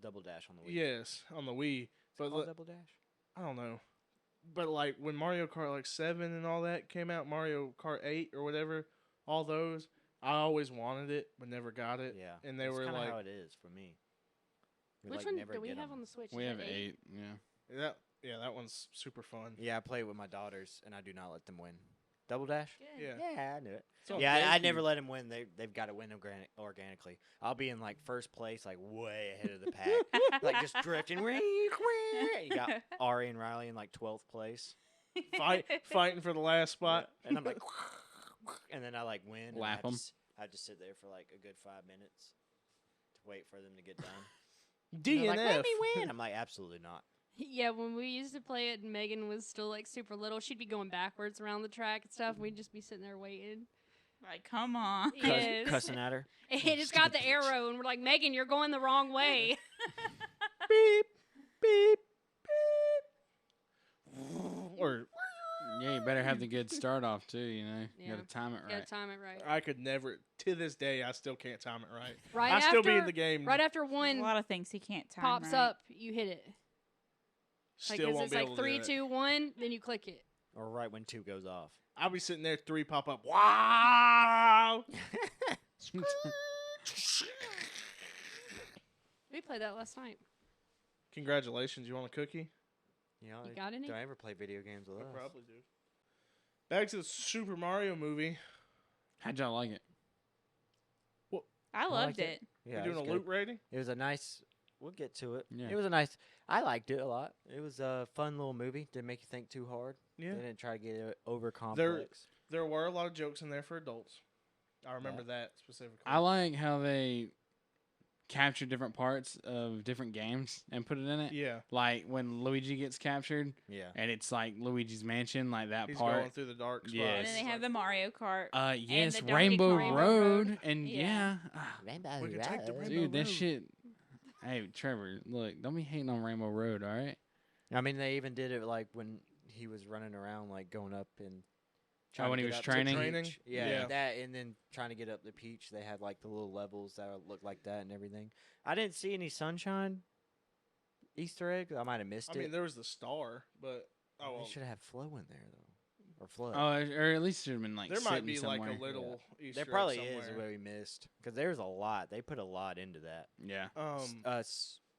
Speaker 2: Double Dash on the Wii.
Speaker 3: Yes, on the Wii.
Speaker 2: Is it
Speaker 3: But
Speaker 2: called Double Dash?
Speaker 3: I don't know. But like when Mario Kart like 7 and all that came out, Mario Kart 8 or whatever, all those, I always wanted it but never got it.
Speaker 2: Yeah.
Speaker 3: And they
Speaker 2: That's
Speaker 3: were
Speaker 2: kinda
Speaker 3: like
Speaker 2: how it is for me. We,
Speaker 5: Which
Speaker 2: like,
Speaker 5: one
Speaker 2: never
Speaker 5: do we
Speaker 2: get
Speaker 5: have
Speaker 2: 'em.
Speaker 5: on the Switch?
Speaker 4: We
Speaker 5: Is
Speaker 4: have
Speaker 5: it
Speaker 4: 8. Yeah.
Speaker 3: that one's super fun.
Speaker 2: Yeah, I play with my daughters and I do not let them win. Double Dash?
Speaker 1: Good.
Speaker 3: Yeah.
Speaker 2: Yeah, I knew it.
Speaker 3: It's on
Speaker 2: Yeah, I
Speaker 3: GameCube.
Speaker 2: never let them win. They've got to win organically. I'll be in like first place, like way ahead of the pack, like just drifting. You got Ari and Riley in like 12th place,
Speaker 3: Fighting for the last spot.
Speaker 2: Yeah. And I'm like, and then I like win. and
Speaker 4: Lap 'em.
Speaker 2: I just sit there for like a good 5 minutes to wait for them to get done. And
Speaker 3: DNF.
Speaker 2: they're like, let me win. I'm like, absolutely not.
Speaker 5: Yeah, when we used to play it and Megan was still like super little, she'd be going backwards around the track and stuff. And we'd just be sitting there waiting.
Speaker 1: Like, come on.
Speaker 5: Yes.
Speaker 2: Cussing at her.
Speaker 5: And it's got the arrow, and we're like, Megan, you're going the wrong way.
Speaker 3: Beep, beep, beep. Or
Speaker 4: Yeah, you better have the good start off too. You know, you
Speaker 5: Yeah.
Speaker 4: gotta time it
Speaker 5: Gotta
Speaker 4: right.
Speaker 5: time it right.
Speaker 3: I could never. To this day, I still can't time it right.
Speaker 5: Right
Speaker 3: I
Speaker 5: after,
Speaker 3: still be in the game.
Speaker 5: right after
Speaker 1: There's a
Speaker 5: one
Speaker 1: lot of things he can't time.
Speaker 5: pops
Speaker 1: right.
Speaker 5: up, you hit it. Like,
Speaker 3: Still
Speaker 5: 'cause
Speaker 3: won't
Speaker 5: it's
Speaker 3: be
Speaker 5: like
Speaker 3: able to
Speaker 5: 3,
Speaker 3: do it.
Speaker 5: 2, 1, then you click it.
Speaker 2: Or right when 2 goes off.
Speaker 3: I'll be sitting there, 3 pop up. Wow!
Speaker 5: We played that last night.
Speaker 3: Congratulations. You want a cookie?
Speaker 2: You know,
Speaker 5: You got any?
Speaker 2: don't ever play video games with
Speaker 3: I
Speaker 2: us.
Speaker 3: probably do. Back to the Super Mario movie.
Speaker 4: How'd y'all like it?
Speaker 1: I
Speaker 2: liked
Speaker 1: loved
Speaker 2: it.
Speaker 1: it.
Speaker 2: Yeah,
Speaker 3: We're
Speaker 2: it
Speaker 3: doing a
Speaker 2: was
Speaker 3: loot
Speaker 2: good.
Speaker 3: rating?
Speaker 2: It was a nice. We'll get to it.
Speaker 4: Yeah.
Speaker 2: It was a nice. I liked it a lot. It was a fun little movie. Didn't make you think too hard.
Speaker 3: Yeah.
Speaker 2: They didn't try to get it over complex.
Speaker 3: There were a lot of jokes in there for adults. I remember that specifically.
Speaker 4: I like how they capture different parts of different games and put it in it.
Speaker 3: Yeah.
Speaker 4: Like when Luigi gets captured,
Speaker 2: Yeah.
Speaker 4: and it's like Luigi's Mansion, like that
Speaker 3: He's
Speaker 4: part.
Speaker 3: going through the dark spots.
Speaker 4: Yes.
Speaker 1: And then they have the Mario Kart.
Speaker 4: Yes,
Speaker 1: the Donkey
Speaker 4: Rainbow
Speaker 1: Kong
Speaker 4: Road,
Speaker 1: Road.
Speaker 4: and
Speaker 1: Yeah.
Speaker 4: yeah.
Speaker 3: We can take the Rainbow
Speaker 4: Dude, that
Speaker 3: Road.
Speaker 4: shit. Hey, Trevor, look, don't be hating on Rainbow Road, all right?
Speaker 2: I mean, they even did it like when he was running around, like going up and trying
Speaker 4: when
Speaker 2: to
Speaker 4: he
Speaker 2: get
Speaker 4: was
Speaker 2: up to
Speaker 4: training?
Speaker 3: Training?
Speaker 2: Peach. Yeah,
Speaker 3: Yeah.
Speaker 2: that, and then trying to get up the Peach. They had like the little levels that looked like that and everything. I didn't see any Sunshine Easter eggs. I might have missed
Speaker 3: I
Speaker 2: it.
Speaker 3: mean, there was the star, but
Speaker 2: They
Speaker 3: well,
Speaker 2: should have Flo in there though, or Flood.
Speaker 4: Oh, or at least should have been like
Speaker 3: there might
Speaker 4: sitting
Speaker 3: be
Speaker 4: somewhere.
Speaker 3: like a little Easter
Speaker 2: There probably
Speaker 3: egg
Speaker 2: is
Speaker 3: somewhere.
Speaker 2: where we missed because there's a lot. They put a lot into that.
Speaker 4: Yeah.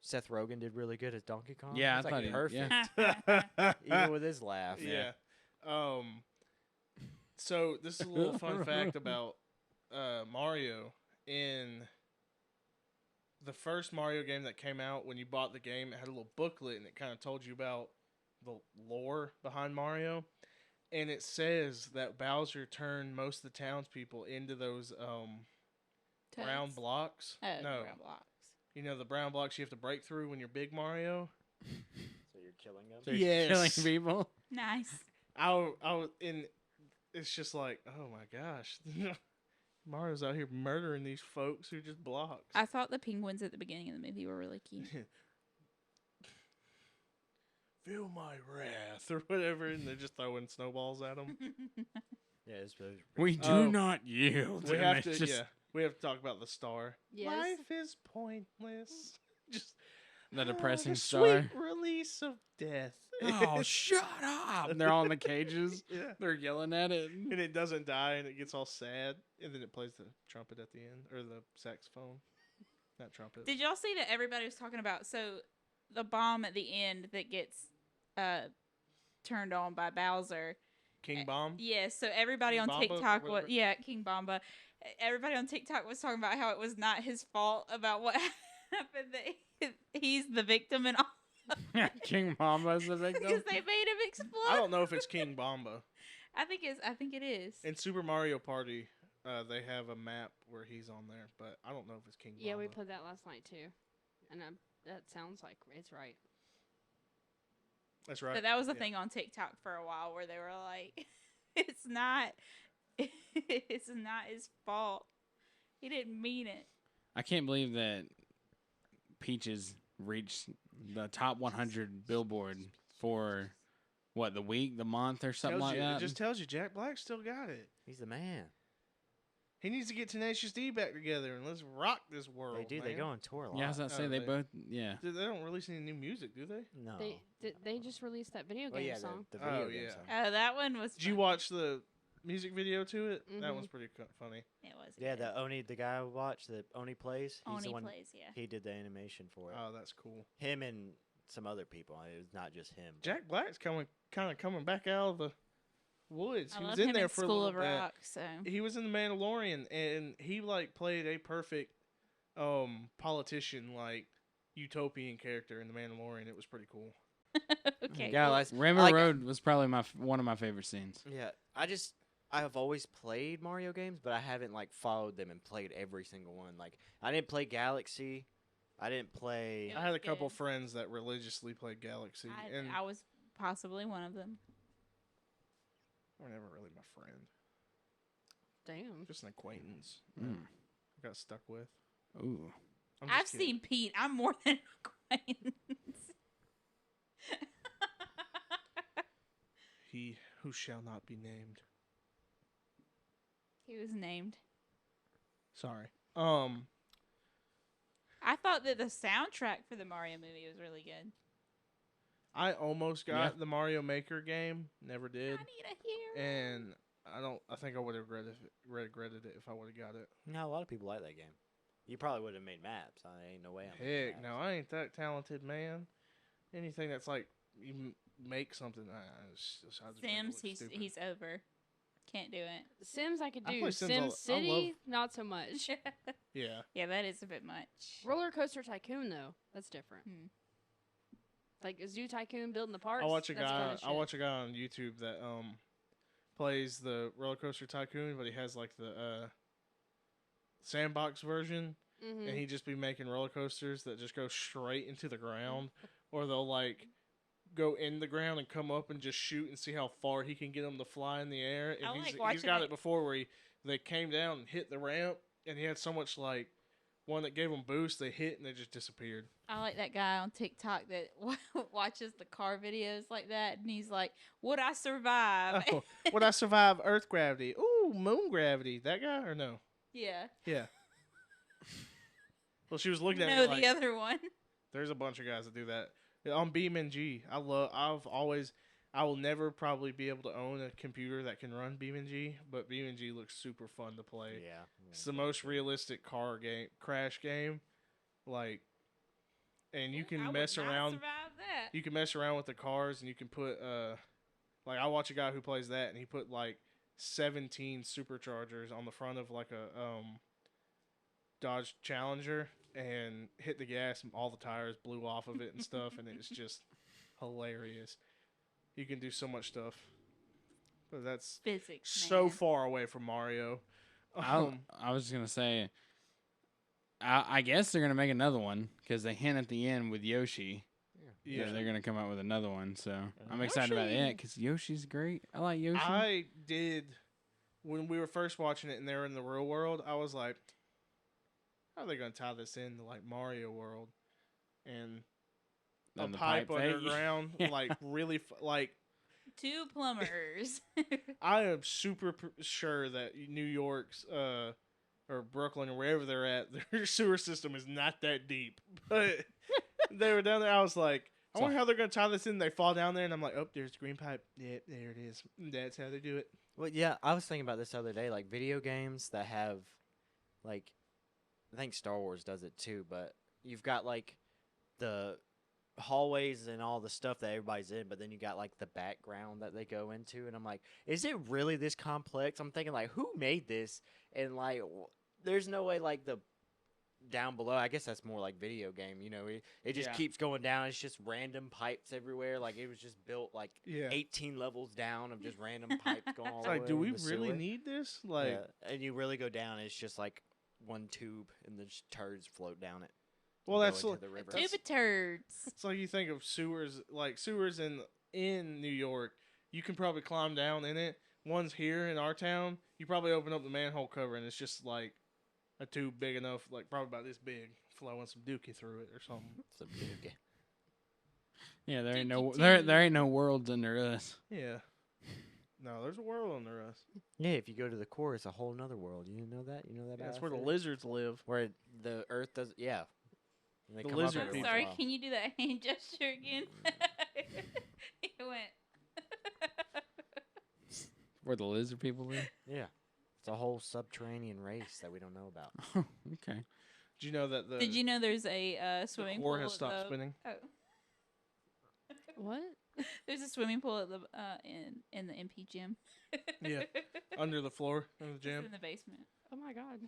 Speaker 2: Seth Rogen did really good as Donkey Kong.
Speaker 4: Yeah,
Speaker 2: That's
Speaker 4: I
Speaker 2: like
Speaker 4: thought he-
Speaker 2: perfect,
Speaker 4: yeah.
Speaker 2: even with his laugh.
Speaker 3: Yeah. So this is a little fun fact about Mario. In the first Mario game that came out, when you bought the game, it had a little booklet and it kind of told you about the lore behind Mario. And it says that Bowser turned most of the townspeople into those brown
Speaker 1: Toads.
Speaker 3: blocks.
Speaker 1: Oh,
Speaker 3: No,
Speaker 1: brown blocks.
Speaker 3: you know the brown blocks you have to break through when you're big Mario.
Speaker 2: So you're killing them.
Speaker 4: So you're
Speaker 3: Yes.
Speaker 4: killing people.
Speaker 1: Nice.
Speaker 3: And it's just like, oh my gosh, Mario's out here murdering these folks who just blocks.
Speaker 1: I thought the penguins at the beginning of the movie were really cute.
Speaker 3: Feel my wrath or whatever, and they're just throwing snowballs at them.
Speaker 2: Yeah, it's
Speaker 4: We do
Speaker 3: Oh.
Speaker 4: not yield.
Speaker 3: We
Speaker 4: and
Speaker 3: have
Speaker 4: it's
Speaker 3: to,
Speaker 4: just
Speaker 3: yeah, we have to talk about the star.
Speaker 5: Yes.
Speaker 3: Life is pointless. Just
Speaker 4: the depressing
Speaker 3: the
Speaker 4: star.
Speaker 3: sweet release of death.
Speaker 4: Oh, shut up! And they're all in the cages.
Speaker 3: Yeah.
Speaker 4: They're yelling at it.
Speaker 3: And it doesn't die, and it gets all sad, and then it plays the trumpet at the end, or the saxophone. Not trumpet.
Speaker 1: Did y'all see that everybody was talking about? So the bomb at the end that gets turned on by Bowser.
Speaker 3: King Bomb?
Speaker 1: Yes, so everybody on
Speaker 3: Bomba or
Speaker 1: TikTok was
Speaker 3: whatever?
Speaker 1: King Bomba. Everybody on TikTok was talking about how it was not his fault about what happened. That he's the victim and all
Speaker 4: King Mama's the victim.
Speaker 1: because they made him explode.
Speaker 3: I don't know if it's King Bomba.
Speaker 1: I think it is.
Speaker 3: In Super Mario Party, they have a map where he's on there, but I don't know if it's King
Speaker 5: Yeah,
Speaker 3: Bomba.
Speaker 5: we played that last night too, and that sounds like it's right.
Speaker 3: That's right.
Speaker 1: But that was the
Speaker 3: Yeah.
Speaker 1: thing on TikTok for a while where they were like, "It's not his fault. He didn't mean it."
Speaker 4: I can't believe that Peaches reached the top 100 Billboard for what, the week, the month, or something
Speaker 3: Tells
Speaker 4: like
Speaker 3: you,
Speaker 4: that.
Speaker 3: It just tells you Jack Black still got it.
Speaker 2: He's the man.
Speaker 3: He needs to get Tenacious D back together and let's rock this world.
Speaker 2: They do. They
Speaker 3: man.
Speaker 2: go on tour a lot.
Speaker 4: Yeah, I was about to say
Speaker 3: Oh,
Speaker 4: they
Speaker 3: they-
Speaker 4: both. Yeah,
Speaker 3: Dude, they don't release any new music, do they?
Speaker 2: No.
Speaker 5: They just released that video
Speaker 2: Well,
Speaker 5: game
Speaker 2: yeah,
Speaker 5: song.
Speaker 2: the video
Speaker 3: Oh,
Speaker 2: game
Speaker 3: yeah.
Speaker 2: song.
Speaker 1: Oh, that one was.
Speaker 3: Did you
Speaker 1: fun.
Speaker 3: watch the music video to it? That
Speaker 5: Mhm.
Speaker 3: one's pretty funny.
Speaker 1: It was.
Speaker 2: Yeah,
Speaker 1: good.
Speaker 2: the guy I watched, the Oni plays. He's
Speaker 1: Oni
Speaker 2: the one.
Speaker 1: plays. Yeah.
Speaker 2: He did the animation for it.
Speaker 3: Oh, that's cool.
Speaker 2: Him and some other people. It was not just him.
Speaker 3: Jack Black's kind of coming back out of the woods.
Speaker 1: I
Speaker 3: He
Speaker 1: love
Speaker 3: was in
Speaker 1: him
Speaker 3: there
Speaker 1: in
Speaker 3: for
Speaker 1: School
Speaker 3: a
Speaker 1: of
Speaker 3: little bit.
Speaker 1: Rock. So
Speaker 3: He was in the Mandalorian, and he like played a perfect politician, like utopian character in the Mandalorian. It was pretty cool.
Speaker 1: okay.
Speaker 2: Yeah,
Speaker 1: cool.
Speaker 2: like,
Speaker 4: Rainbow
Speaker 2: like-
Speaker 4: Road was probably one of my favorite scenes.
Speaker 2: Yeah, I've always played Mario games, but I haven't like followed them and played every single one. Like I didn't play Galaxy. I didn't play.
Speaker 1: It
Speaker 3: I had a
Speaker 1: was
Speaker 3: couple
Speaker 1: good.
Speaker 3: friends that religiously played Galaxy, and
Speaker 1: I was possibly one of them.
Speaker 3: were never really my friend,
Speaker 5: Damn.
Speaker 3: just an acquaintance.
Speaker 4: Mm.
Speaker 3: I got stuck with.
Speaker 4: Ooh,
Speaker 3: I'm just
Speaker 1: I've
Speaker 3: kidding.
Speaker 1: seen Pete. I'm more than acquaintance.
Speaker 3: He who shall not be named.
Speaker 1: He was named.
Speaker 3: Sorry.
Speaker 1: I thought that the soundtrack for the Mario movie was really good.
Speaker 3: I almost got
Speaker 4: Yeah.
Speaker 3: the Mario Maker game, never did,
Speaker 1: I need a hero.
Speaker 3: and I think I would have regretted it if I would have got it.
Speaker 2: No, a lot of people like that game. You probably would have made maps. I ain't no way. I'm making
Speaker 3: Heck,
Speaker 2: maps.
Speaker 3: no, I ain't that talented, man. Anything that's like you make something, I just make it
Speaker 1: Sims,
Speaker 3: look
Speaker 1: he's
Speaker 3: stupid.
Speaker 1: he's over. Can't do it.
Speaker 5: Sims I could
Speaker 3: I
Speaker 5: do.
Speaker 3: play Sims
Speaker 5: Sim
Speaker 3: I
Speaker 5: City,
Speaker 3: love-
Speaker 5: not so much.
Speaker 3: Yeah.
Speaker 1: Yeah, that is a bit much.
Speaker 5: Roller Coaster Tycoon though, that's different.
Speaker 1: Hmm.
Speaker 5: Like a Zoo Tycoon building the parks.
Speaker 3: I watch a
Speaker 5: that's
Speaker 3: guy.
Speaker 5: kinda
Speaker 3: I
Speaker 5: shit.
Speaker 3: watch a guy on YouTube that plays the Roller Coaster Tycoon, but he has like the sandbox version,
Speaker 5: Mhm.
Speaker 3: and he just be making roller coasters that just go straight into the ground, or they'll like go in the ground and come up and just shoot and see how far he can get them to fly in the air. And
Speaker 1: I like
Speaker 3: he's
Speaker 1: watching
Speaker 3: got
Speaker 1: it.
Speaker 3: it before where they came down and hit the ramp, and he had so much like one that gave them boost. They hit and they just disappeared.
Speaker 1: I like that guy on TikTok that watches the car videos like that, and he's like, "Would I survive?"
Speaker 3: Oh, would I survive Earth gravity? Ooh, moon gravity. That guy or no?
Speaker 1: Yeah.
Speaker 3: Yeah. Well, she was looking at
Speaker 1: No,
Speaker 3: me like,
Speaker 1: the other one.
Speaker 3: there's a bunch of guys that do that. On BeamNG, I will never probably be able to own a computer that can run BeamNG, but BeamNG looks super fun to play.
Speaker 2: Yeah.
Speaker 3: It's the most realistic car game, crash game. Like, and you can
Speaker 1: I would
Speaker 3: mess
Speaker 1: not
Speaker 3: around.
Speaker 1: survive that.
Speaker 3: You can mess around with the cars, and you can put like I watch a guy who plays that, and he put like 17 superchargers on the front of like a Dodge Challenger, and hit the gas, and all the tires blew off of it and stuff, and it's just hilarious. You can do so much stuff, but that's
Speaker 1: Physics.
Speaker 3: so
Speaker 1: man.
Speaker 3: far away from Mario.
Speaker 4: I was gonna say, I guess they're gonna make another one because they hint at the end with Yoshi.
Speaker 3: Yeah.
Speaker 4: They're gonna come out with another one, so I'm excited about
Speaker 3: Yoshi.
Speaker 4: it because Yoshi's great. I like Yoshi.
Speaker 3: I did when we were first watching it and they were in the real world. I was like, how are they gonna tie this into like Mario World and a
Speaker 4: And the
Speaker 3: pipe
Speaker 4: pipe thing.
Speaker 3: underground?
Speaker 4: Yeah.
Speaker 3: Like really, like
Speaker 1: Two plumbers.
Speaker 3: I am super sure that New York's or Brooklyn or wherever they're at, their sewer system is not that deep. But they were down there. I was like, I wonder how they're gonna tie this in. They fall down there, and I'm like, oh, there's the green pipe. Yeah, there it is. That's how they do it.
Speaker 2: Well, yeah, I was thinking about this the other day. Like video games that have, like, I think Star Wars does it too. But you've got like the hallways and all the stuff that everybody's in, but then you got like the background that they go into, and I'm like, is it really this complex? I'm thinking like, who made this? And like, there's no way like the down below. I guess that's more like video game. You know, it just
Speaker 4: Yeah.
Speaker 2: keeps going down. It's just random pipes everywhere. Like it was just built like
Speaker 3: Yeah.
Speaker 2: 18 levels down of just random pipes going all
Speaker 3: It's
Speaker 2: the way
Speaker 3: like, do we
Speaker 2: in the
Speaker 3: really
Speaker 2: sewer.
Speaker 3: need this? Like,
Speaker 2: Yeah, and you really go down. It's just like one tube, and the turds float down it.
Speaker 3: well,
Speaker 2: and
Speaker 3: that's
Speaker 2: go
Speaker 3: like,
Speaker 2: into the river.
Speaker 1: Tube of turds.
Speaker 3: it's like you think of sewers, like sewers in New York. You can probably climb down in it. One's here in our town. You probably open up the manhole cover, and it's just like a tube big enough, like probably about this big, flowing some dookie through it or something.
Speaker 2: It's a big game.
Speaker 4: Yeah, there ain't
Speaker 1: Dookie
Speaker 4: no
Speaker 1: too.
Speaker 4: there ain't no worlds under us.
Speaker 3: Yeah. No, there's a world under us.
Speaker 2: Yeah, if you go to the core, it's a whole nother world. You didn't know that? You know that?
Speaker 3: That's
Speaker 2: about
Speaker 3: where the
Speaker 2: Alfred?
Speaker 3: lizards live.
Speaker 2: Where the Earth does. Yeah. And they
Speaker 3: The
Speaker 2: come up
Speaker 3: lizard
Speaker 2: every
Speaker 1: I'm
Speaker 3: people.
Speaker 2: once in a
Speaker 1: sorry,
Speaker 2: while.
Speaker 1: can you do that hand gesture again? It went.
Speaker 4: Where the lizard people live.
Speaker 2: Yeah. It's a whole subterranean race that we don't know about.
Speaker 4: Oh, okay.
Speaker 3: Did you know that the
Speaker 1: Did you know there's a
Speaker 3: the
Speaker 1: swimming
Speaker 3: core
Speaker 1: pool?
Speaker 3: has
Speaker 1: at
Speaker 3: stopped
Speaker 1: the-
Speaker 3: spinning?
Speaker 1: Oh,
Speaker 5: What?
Speaker 1: there's a swimming pool at the in the MP gym.
Speaker 3: Yeah. Under the floor of the
Speaker 1: It's
Speaker 3: gym?
Speaker 1: in the basement.
Speaker 5: Oh my god.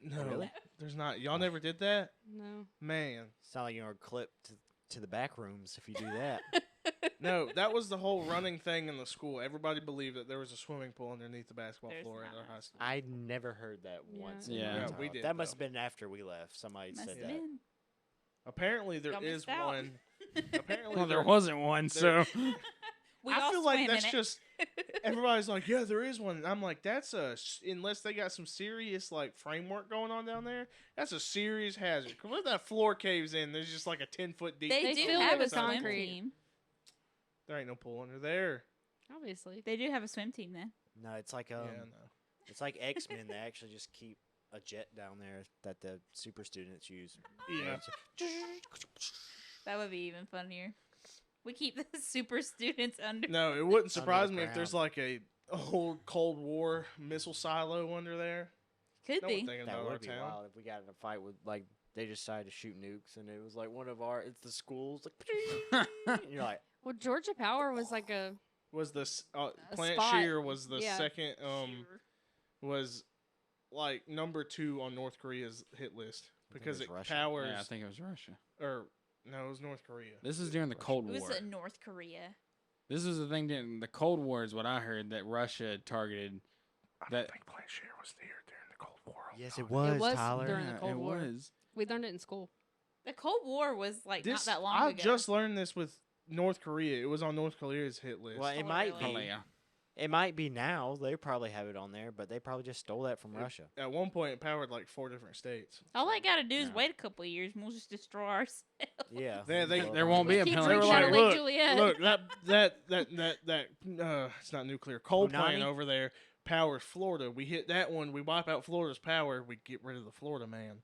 Speaker 3: No,
Speaker 2: Really?
Speaker 3: there's not. Y'all never did that,
Speaker 5: No.
Speaker 3: man.
Speaker 2: Sound like you're clipped to the back rooms if you do that.
Speaker 3: No, that was the whole running thing in the school. Everybody believed that there was a swimming pool underneath the basketball
Speaker 1: There's
Speaker 3: floor at
Speaker 1: not.
Speaker 3: our high school.
Speaker 2: I never heard that
Speaker 5: Yeah.
Speaker 2: once.
Speaker 4: Yeah.
Speaker 2: in my
Speaker 4: Yeah,
Speaker 2: entire
Speaker 3: we
Speaker 2: life.
Speaker 3: did,
Speaker 2: That must
Speaker 3: though.
Speaker 2: have been after we left. Somebody
Speaker 1: Must
Speaker 2: said
Speaker 1: have
Speaker 2: that.
Speaker 1: been.
Speaker 3: Apparently, there
Speaker 1: Y'all
Speaker 3: is
Speaker 1: missed out.
Speaker 3: one. Apparently,
Speaker 4: Well, there
Speaker 3: there-
Speaker 4: wasn't one, so
Speaker 1: We
Speaker 3: I
Speaker 1: all
Speaker 3: feel like
Speaker 1: swam
Speaker 3: that's
Speaker 1: in it.
Speaker 3: just everybody's like, yeah, there is one. And I'm like, that's unless they got some serious like framework going on down there, that's a serious hazard. 'Cause what if that floor caves in? There's just like a 10-foot deep.
Speaker 1: They
Speaker 5: They
Speaker 1: do
Speaker 5: filled it
Speaker 1: have a
Speaker 5: with
Speaker 1: swim
Speaker 5: concrete.
Speaker 1: team.
Speaker 3: There ain't no pool under there.
Speaker 5: Obviously.
Speaker 1: They do have a swim team then.
Speaker 2: No, it's like
Speaker 3: Yeah, no.
Speaker 2: it's like X-Men. They actually just keep a jet down there that the super students use.
Speaker 3: Yeah.
Speaker 1: That would be even funnier. We keep the super students under.
Speaker 3: No, it wouldn't surprise
Speaker 2: the
Speaker 3: me if there's
Speaker 2: ground.
Speaker 3: like a old Cold War missile silo under there.
Speaker 1: Could
Speaker 3: No one
Speaker 1: be.
Speaker 3: thinking
Speaker 2: That
Speaker 3: about our
Speaker 2: would be
Speaker 3: town.
Speaker 2: wild if we got in a fight with like they decided to shoot nukes and it was like one of our it's the schools like and you're like
Speaker 5: Well, Georgia Power was like a
Speaker 3: Was this
Speaker 5: A
Speaker 3: Plant
Speaker 5: spot.
Speaker 3: Shear was the
Speaker 5: Yeah.
Speaker 3: second
Speaker 1: Sure.
Speaker 3: was like number 2 on North Korea's hit list
Speaker 2: I think
Speaker 3: because
Speaker 2: it
Speaker 3: it
Speaker 2: was Russia.
Speaker 3: powers
Speaker 4: yeah, I think it was Russia.
Speaker 3: or no, it was North Korea.
Speaker 4: This is during the Cold
Speaker 1: It was
Speaker 4: War.
Speaker 1: North Korea.
Speaker 4: This is the thing. During the Cold War is what I heard that Russia had targeted.
Speaker 3: I
Speaker 4: That-
Speaker 3: don't think Plant Shear was there during the Cold War.
Speaker 2: yes
Speaker 3: Hold
Speaker 2: it
Speaker 3: on.
Speaker 2: was,
Speaker 5: was
Speaker 2: Tyler.
Speaker 5: during the Cold
Speaker 4: it
Speaker 5: War.
Speaker 4: was.
Speaker 5: we learned it in school.
Speaker 1: The Cold War was like
Speaker 3: This
Speaker 1: not that long
Speaker 3: I
Speaker 1: ago.
Speaker 3: just learned this with North Korea. It was on North Korea's hit list.
Speaker 2: Well, it
Speaker 1: Oh,
Speaker 2: might
Speaker 1: really?
Speaker 2: be.
Speaker 4: Oh, yeah.
Speaker 2: It might be now. They probably have it on there, but they probably just stole that from Russia.
Speaker 3: At one point, it powered like 4 different states.
Speaker 1: All they gotta do is
Speaker 4: Yeah.
Speaker 1: wait a couple of years, and we'll just destroy ourselves.
Speaker 2: Yeah.
Speaker 4: There won't be a
Speaker 5: Keep
Speaker 4: penalty.
Speaker 3: They were
Speaker 5: drinking out
Speaker 3: like,
Speaker 5: of
Speaker 3: look,
Speaker 5: Lake Juliet.
Speaker 3: look, that it's not nuclear. Coal plant
Speaker 2: Punani?
Speaker 3: over there powers Florida. We hit that one. We wipe out Florida's power. We get rid of the Florida man.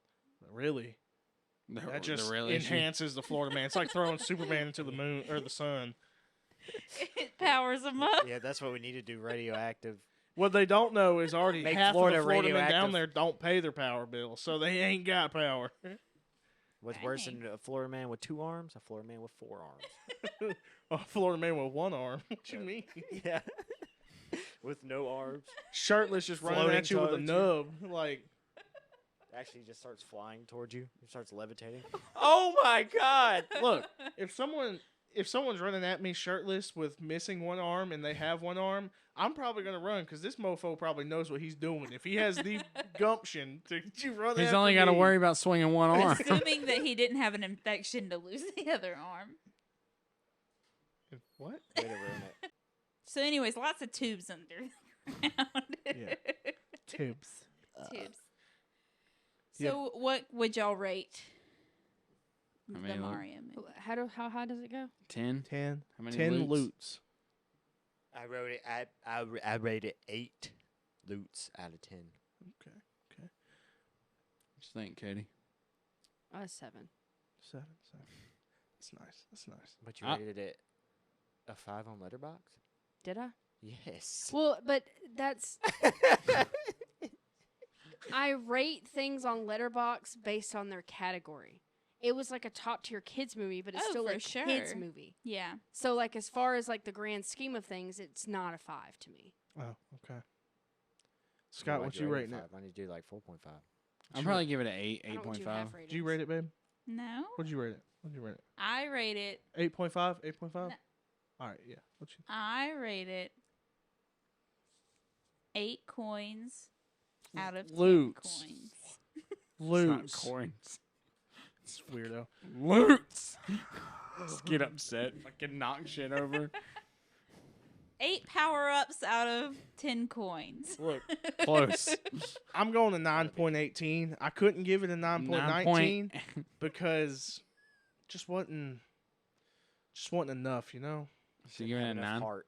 Speaker 3: But really, that just
Speaker 4: real issue.
Speaker 3: enhances the Florida man. It's like throwing Superman into the moon or the sun.
Speaker 1: It powers them up.
Speaker 2: Yeah, that's what we need to do. Radioactive.
Speaker 3: What they don't know is already
Speaker 2: Make
Speaker 3: half
Speaker 2: Florida
Speaker 3: of the Florida men down
Speaker 2: radioactive.
Speaker 3: there don't pay their power bill, so they ain't got power.
Speaker 2: What's worse
Speaker 1: Dang.
Speaker 2: than a Florida man with 2 arms? A Florida man with 4 arms.
Speaker 3: A Florida man with 1 arm. What you mean?
Speaker 2: Yeah. With no arms.
Speaker 3: Shirtless, just running
Speaker 2: Floating
Speaker 3: at you with a
Speaker 2: towards you.
Speaker 3: nub. Like,
Speaker 2: Actually, just starts flying towards you. He starts levitating. Oh my God!
Speaker 3: look, if someone's running at me shirtless with missing 1 arm and they have 1 arm, I'm probably gonna run because this mofo probably knows what he's doing. If he has the gumption to run,
Speaker 4: He's
Speaker 3: after
Speaker 4: only got to
Speaker 3: me-
Speaker 4: worry about swinging one arm.
Speaker 1: Assuming that he didn't have an infection to lose the other arm.
Speaker 3: What?
Speaker 2: Way to ruin it.
Speaker 1: So, anyways, lots of tubes under the ground.
Speaker 3: Yeah. Tubes.
Speaker 1: Tubes.
Speaker 3: Yeah.
Speaker 1: So, what would y'all rate
Speaker 4: I
Speaker 1: the
Speaker 4: mean,
Speaker 1: Mario movie?
Speaker 5: How high does it go?
Speaker 4: 10.
Speaker 3: 10.
Speaker 4: How many
Speaker 3: 10
Speaker 4: loots?
Speaker 3: loots.
Speaker 2: I wrote it. I rated 8 loots out of 10.
Speaker 3: Okay.
Speaker 4: What you think, Katie?
Speaker 5: 7.
Speaker 3: 7. That's nice. That's nice.
Speaker 2: But you
Speaker 4: Ah.
Speaker 2: rated it a 5 on Letterbox?
Speaker 5: Did I?
Speaker 2: Yes.
Speaker 5: Well, but that's I rate things on Letterbox based on their category. It was like a top tier kids movie, but it's
Speaker 1: Oh,
Speaker 5: still
Speaker 1: for
Speaker 5: a kids
Speaker 1: sure.
Speaker 5: movie.
Speaker 1: Yeah.
Speaker 5: So like as far as like the grand scheme of things, it's not a 5 to me.
Speaker 3: Oh, okay. Scott, what you rating it?
Speaker 2: I need to do like 4.5.
Speaker 4: I'll probably give it an 8,
Speaker 5: I don't do
Speaker 4: 8.5.
Speaker 5: half
Speaker 3: Did you rate it, babe?
Speaker 1: No.
Speaker 3: What'd you rate it? What'd you rate it?
Speaker 1: I rate it.
Speaker 3: 8.5? 8.5?
Speaker 1: No.
Speaker 3: All right, yeah. What you?
Speaker 1: I rate it 8 coins out of 10
Speaker 3: Loots.
Speaker 1: coins.
Speaker 4: It's not
Speaker 3: Loots.
Speaker 4: coins.
Speaker 3: It's weirdo.
Speaker 4: Loots. Just get upset. Fucking knock shit over.
Speaker 1: 8 power ups out of 10 coins.
Speaker 3: Look,
Speaker 4: Close.
Speaker 3: I'm going to 9.18. I couldn't give it a 9.19
Speaker 4: 9
Speaker 3: because just wasn't enough, you know?
Speaker 4: So you give it a 9?
Speaker 2: Heart.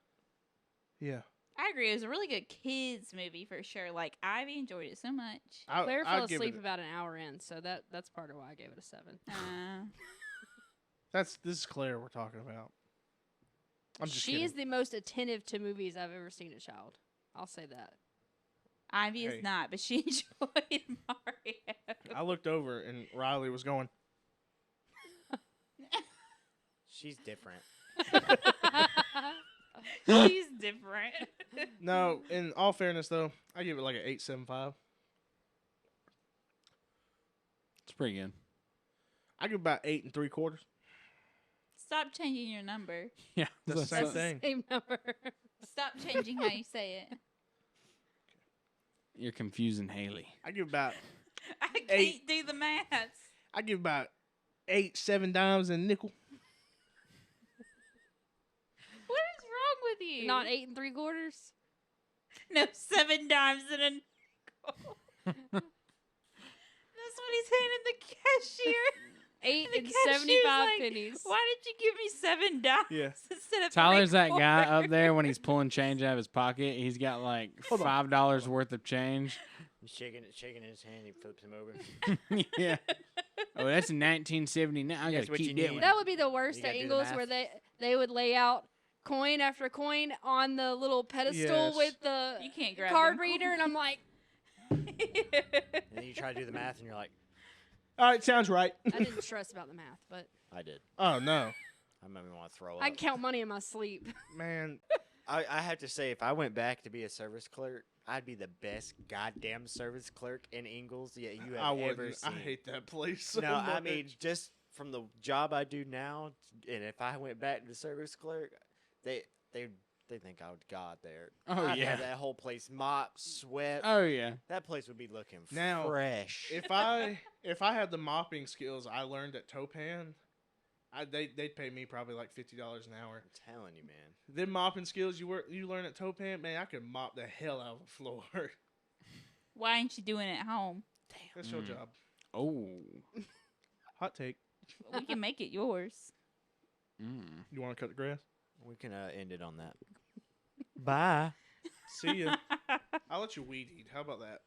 Speaker 3: Yeah.
Speaker 1: I agree. It was a really good kids movie for sure. Like, Ivy enjoyed it so much.
Speaker 5: Claire
Speaker 3: I'd
Speaker 5: fell
Speaker 3: give
Speaker 5: asleep
Speaker 3: it-
Speaker 5: about an hour in, so that's part of why I gave it a 7.
Speaker 3: This is Claire we're talking about. I'm just
Speaker 5: She
Speaker 3: kidding.
Speaker 5: is the most attentive to movies I've ever seen a child. I'll say that.
Speaker 1: Ivy
Speaker 3: Hey.
Speaker 1: is not, but she enjoyed Mario.
Speaker 3: I looked over and Riley was going,
Speaker 2: She's different.
Speaker 1: She's different.
Speaker 3: no, in all fairness, though, I give it like an 8.75.
Speaker 4: It's pretty good.
Speaker 3: I give about 8 3/4.
Speaker 1: Stop changing your number.
Speaker 4: Yeah.
Speaker 3: That's the same
Speaker 5: That's the
Speaker 3: thing.
Speaker 5: same number.
Speaker 1: Stop changing how you say it.
Speaker 4: You're confusing Haley.
Speaker 3: I give about
Speaker 1: I can't
Speaker 3: 8.
Speaker 1: do the maths.
Speaker 3: 8 7 dimes and a nickel.
Speaker 1: What is wrong with you?
Speaker 5: Not 8 3/4.
Speaker 1: No, 7 dimes and a nickel. That's what he's handing the cashier.
Speaker 5: 8
Speaker 1: The
Speaker 5: and
Speaker 1: cashier's
Speaker 5: 75
Speaker 1: like,
Speaker 5: pennies.
Speaker 1: Why did you give me 7 dimes
Speaker 3: Yeah.
Speaker 1: instead of
Speaker 4: Tyler's that
Speaker 1: 3/4?
Speaker 4: guy up there when he's pulling change out of his pocket. He's got like
Speaker 3: Hold on.
Speaker 4: $5 worth of change.
Speaker 2: He's shaking in his hand. He flips him over.
Speaker 4: Yeah. Oh, that's 1979. I
Speaker 2: That's
Speaker 4: gotta
Speaker 2: what you
Speaker 4: keep
Speaker 2: need.
Speaker 4: doing.
Speaker 5: That would be the worst
Speaker 2: You
Speaker 5: at
Speaker 2: gotta do the
Speaker 5: Ingles, where
Speaker 2: math.
Speaker 5: they would lay out coin after coin on the little pedestal
Speaker 3: Yes.
Speaker 5: with the
Speaker 1: You can't grab
Speaker 5: card
Speaker 1: them.
Speaker 5: reader, and I'm like,
Speaker 2: And then you try to do the math, and you're like,
Speaker 3: All right, sounds right.
Speaker 5: I didn't stress about the math, but
Speaker 2: I did.
Speaker 3: Oh, no.
Speaker 2: I made me want to throw up.
Speaker 5: I can count money in my sleep.
Speaker 3: Man,
Speaker 2: I have to say, if I went back to be a service clerk, I'd be the best goddamn service clerk in Ingles you have
Speaker 3: I
Speaker 2: ever
Speaker 3: wouldn't.
Speaker 2: seen.
Speaker 3: I hate that place so
Speaker 2: No, I
Speaker 3: much.
Speaker 2: mean, just from the job I do now, and if I went back to service clerk, they think I would God there.
Speaker 4: Oh,
Speaker 2: I'd
Speaker 4: yeah.
Speaker 2: have that whole place mopped, swept.
Speaker 4: Oh, yeah.
Speaker 2: That place would be looking
Speaker 3: Now,
Speaker 2: fresh.
Speaker 3: if I had the mopping skills I learned at Topan, They'd pay me probably like $50 an hour.
Speaker 2: I'm telling you, man.
Speaker 3: Them mopping skills you learn at Topan, man, I could mop the hell out of a floor.
Speaker 1: Why ain't you doing it at home?
Speaker 3: That's your job.
Speaker 4: Oh.
Speaker 3: Hot take.
Speaker 1: We can make it yours.
Speaker 4: Mm.
Speaker 3: You want to cut the grass?
Speaker 2: We can end it on that. Bye.
Speaker 3: See ya. I'll let you weed eat. How about that?